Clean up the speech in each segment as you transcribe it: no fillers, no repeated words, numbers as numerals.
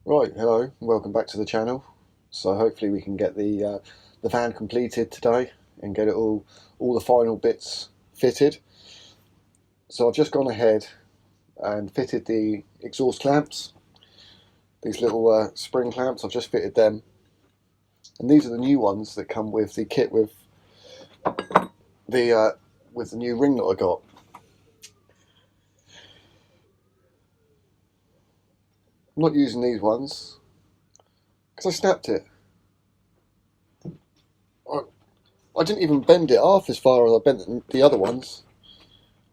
Right, hello, welcome back to the channel. So hopefully we can get the van completed today and get it all the final bits fitted. So I've just gone ahead and fitted the exhaust clamps, these little spring clamps. I've just fitted them, and these are the new ones that come with the kit with the new ring that I got. I'm not using these ones because I snapped it. I didn't even bend it half as far as I bent the other ones.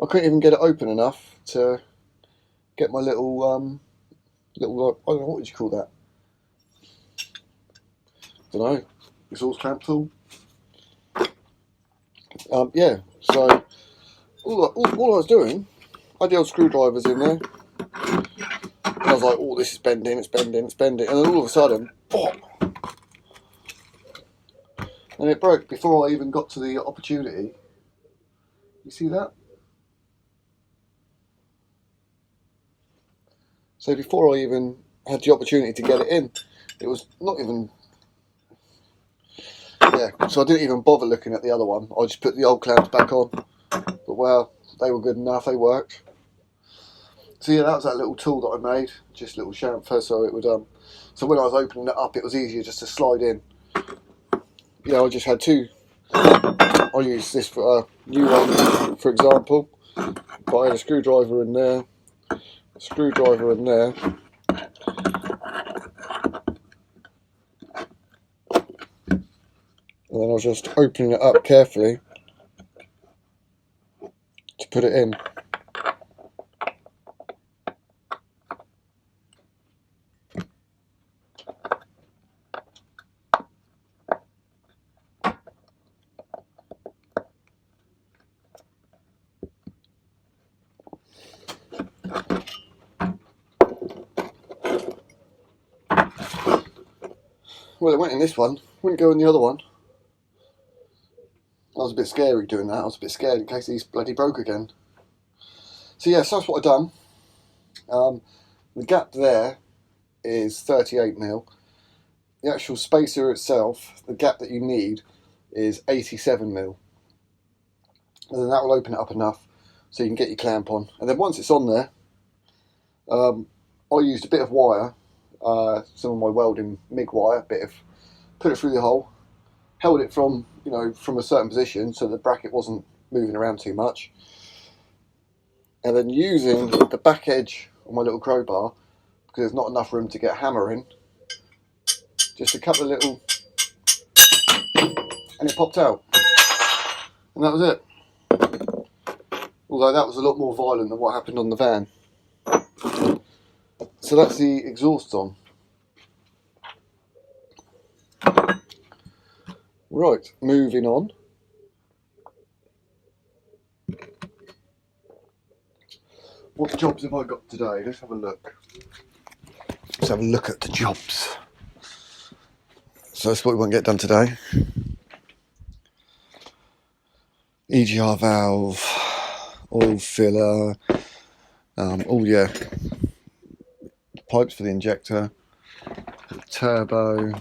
I couldn't even get it open enough to get my little I don't know, what would you call that? Don't know. Exhaust clamp tool. Yeah. So all I was doing, I had the old screwdrivers in there, and I was like, "Oh, this is bending, it's bending, it's bending," and then all of a sudden, pop, and it broke before I even got to the opportunity. You see that? So before I even had the opportunity to get it in, it was not even. Yeah, so I didn't even bother looking at the other one. I just put the old clamps back on. But well, they were good enough, they worked. So yeah, that was that little tool that I made, just a little chamfer, so it would so when I was opening it up, it was easier just to slide in. Yeah, I just had two. I used this for a new one, for example, but I had a screwdriver in there, a screwdriver in there, and then I was just opening it up carefully to put it in. Well, it went in this one, wouldn't go in the other one. I was a bit scary doing that. I was a bit scared in case these bloody broke again. So yes, that's what I've done. The gap there is 38mm. The actual spacer itself, the gap that you need, is 87mm. And then that will open it up enough so you can get your clamp on. And then once it's on there, I used a bit of wire, some of my welding MIG wire, put it through the hole, held it from a certain position so the bracket wasn't moving around too much. And then using the back edge of my little crowbar, because there's not enough room to get a hammer in, just a couple of little, and it popped out. And that was it. Although that was a lot more violent than what happened on the van. So that's the exhaust on. Right, moving on. What jobs have I got today? Let's have a look. Let's have a look at the jobs. So that's what we won't get done today. EGR valve, oil filler, pipes for the injector, turbo,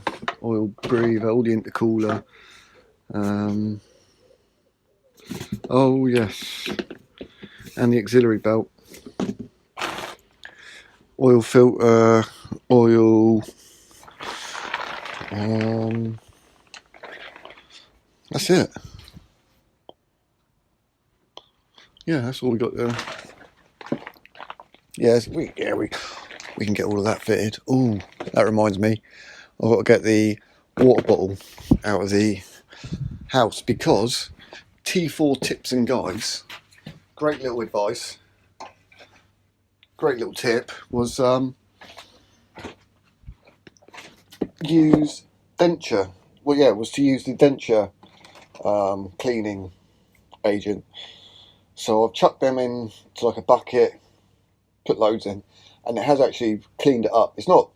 oil breather, all the intercooler. Oh yes, and the auxiliary belt, oil filter, oil. That's it. Yeah, that's all we got there. Yes, we can get all of that fitted. Oh, that reminds me, I've got to get the water bottle out of the house because T4 tips and guides. Great little advice. Great little tip was use denture. Well, yeah, it was to use the denture cleaning agent. So I've chucked them in to like a bucket, put loads in, and it has actually cleaned it up. It's not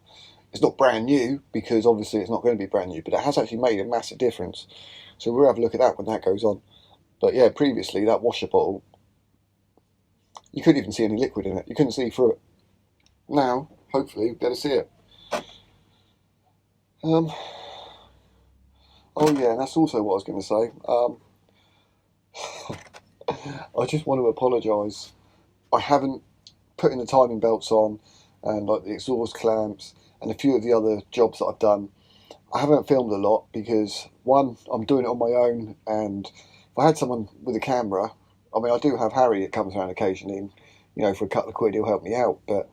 brand new because obviously it's not going to be brand new, but it has actually made a massive difference. So we'll have a look at that when that goes on. But yeah, previously that washer bottle, you couldn't even see any liquid in it. You couldn't see through it. Now, hopefully, you'll be able to see it. Um, oh yeah, and that's also what I was going to say. I just want to apologise. I haven't put in the timing belts on, and like the exhaust clamps and a few of the other jobs that I've done. I haven't filmed a lot because one, I'm doing it on my own, and if I had someone with a camera, I mean, I do have Harry that comes around occasionally, and for a couple of quid he'll help me out. But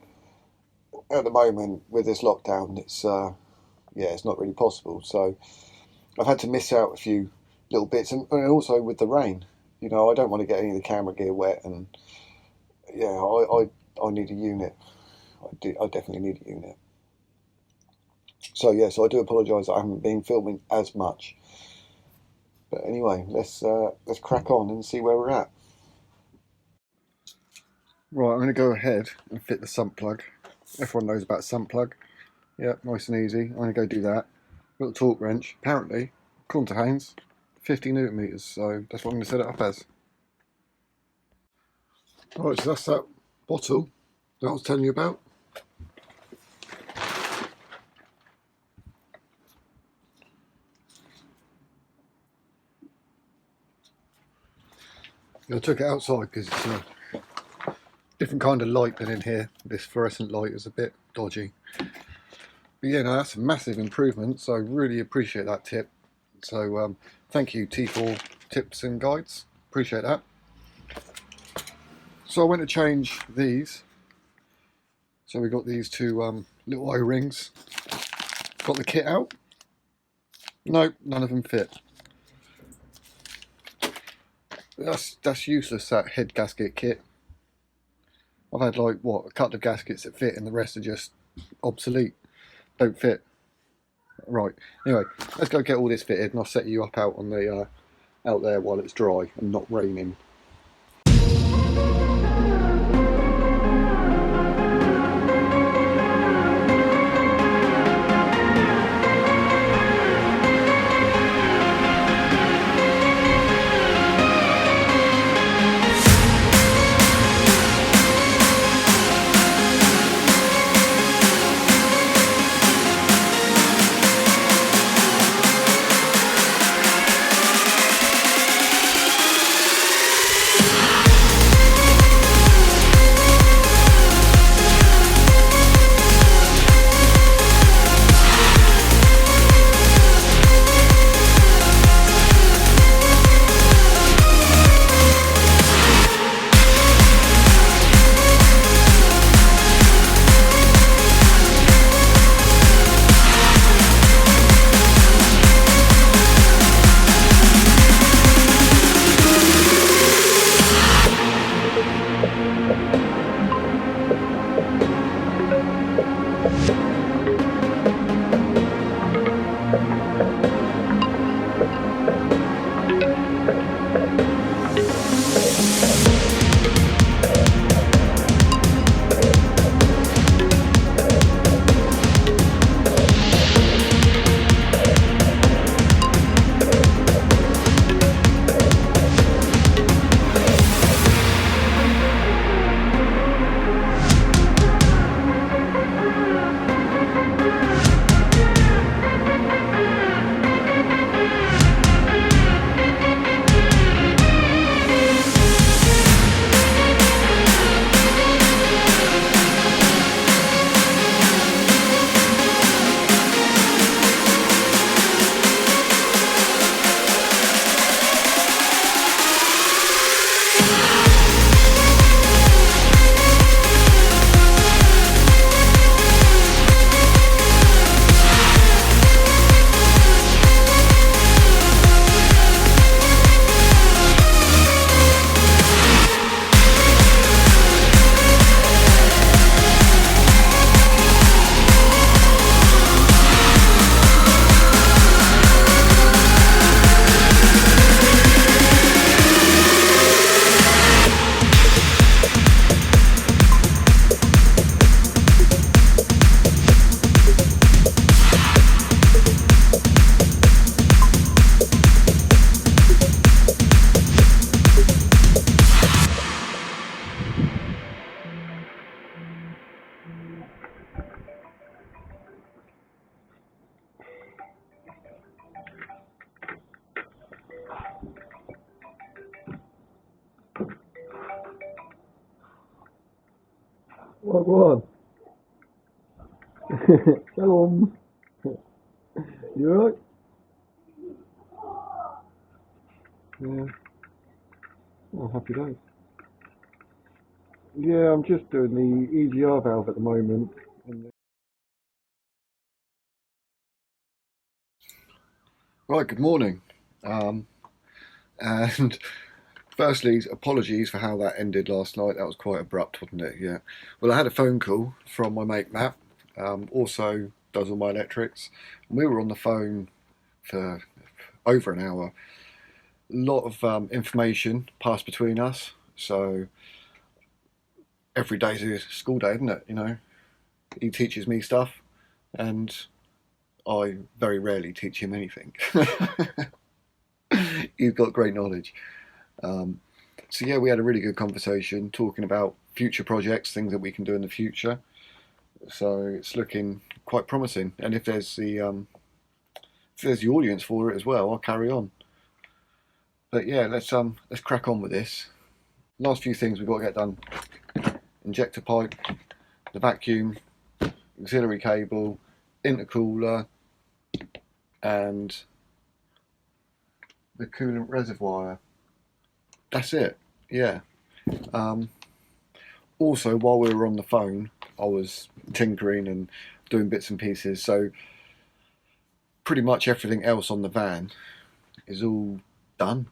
at the moment with this lockdown, it's it's not really possible. So I've had to miss out a few little bits, and also with the rain, I don't want to get any of the camera gear wet, and yeah, I need a unit. I definitely need a unit. So yeah, so I do apologise that I haven't been filming as much. But anyway, let's crack on and see where we're at. Right, I'm going to go ahead and fit the sump plug. Everyone knows about sump plug. Yeah, nice and easy. I'm going to go do that. Got the torque wrench. Apparently, according to Haynes, 50 newton meters. So that's what I'm going to set it up as. Alright, so that's that bottle that I was telling you about. I took it outside because it's a different kind of light than in here. This fluorescent light is a bit dodgy. But yeah, no, that's a massive improvement, so I really appreciate that tip. So thank you, T4 Tips and Guides. Appreciate that. So I went to change these. So we got these two little O-rings. Got the kit out. Nope, none of them fit. That's useless, that head gasket kit. I've had like a couple of gaskets that fit and the rest are just obsolete. Don't fit. Right. Anyway, let's go get all this fitted and I'll set you up out on the out there while it's dry and not raining. Oh, go on. Shalom. You alright? Yeah. Oh, happy days. Yeah, I'm just doing the EGR valve at the moment. Right, good morning. And firstly, apologies for how that ended last night. That was quite abrupt, wasn't it? Yeah. Well, I had a phone call from my mate Matt, also does all my electrics. We were on the phone for over an hour. A lot of information passed between us. So every day's a school day, isn't it? You know, he teaches me stuff, and I very rarely teach him anything. He's got great knowledge. So yeah, we had a really good conversation talking about future projects, things that we can do in the future. So it's looking quite promising. And if there's the audience for it as well, I'll carry on. But yeah, let's crack on with this. Last few things we've got to get done: injector pipe, the vacuum, auxiliary cable, intercooler, and the coolant reservoir. That's it. Yeah. Also, while we were on the phone, I was tinkering and doing bits and pieces. So pretty much everything else on the van is all done.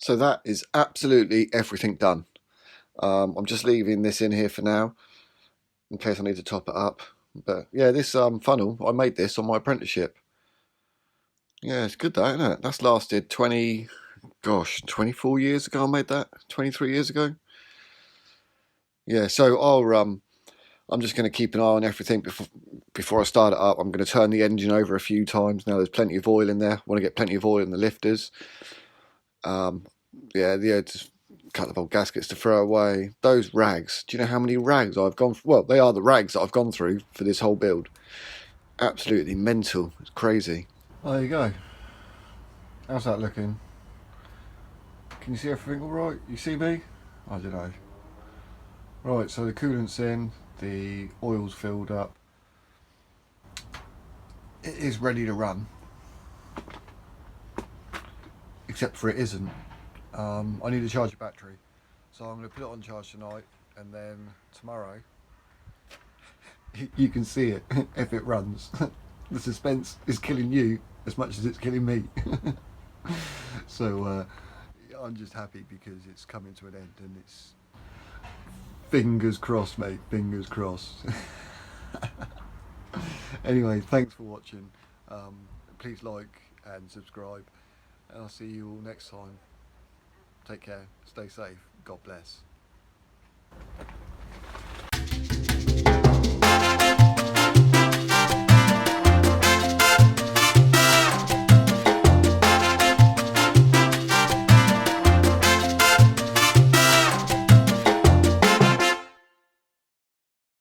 So that is absolutely everything done. I'm just leaving this in here for now, in case I need to top it up. But yeah, this funnel, I made this on my apprenticeship. Yeah, it's good though, isn't it? That's lasted 24 years ago I made that. 23 years ago. Yeah, so I'm just going to keep an eye on everything before I start it up. I'm going to turn the engine over a few times. Now there's plenty of oil in there. I want to get plenty of oil in the lifters. Yeah, just a couple of old gaskets to throw away. Those rags. Do you know how many rags I've gone through? Well, they are the rags that I've gone through for this whole build. Absolutely mental. It's crazy. There you go. How's that looking? Can you see everything all right? You see me? I don't know. Right, so the coolant's in, the oil's filled up. It is ready to run. Except for it isn't. I need to charge a battery. So I'm going to put it on charge tonight, and then tomorrow you can see it if it runs. The suspense is killing you as much as it's killing me. So I'm just happy because it's coming to an end, and it's fingers crossed, mate, fingers crossed. Anyway, thanks for watching. Please like and subscribe, and I'll see you all next time. Take care, stay safe, God bless.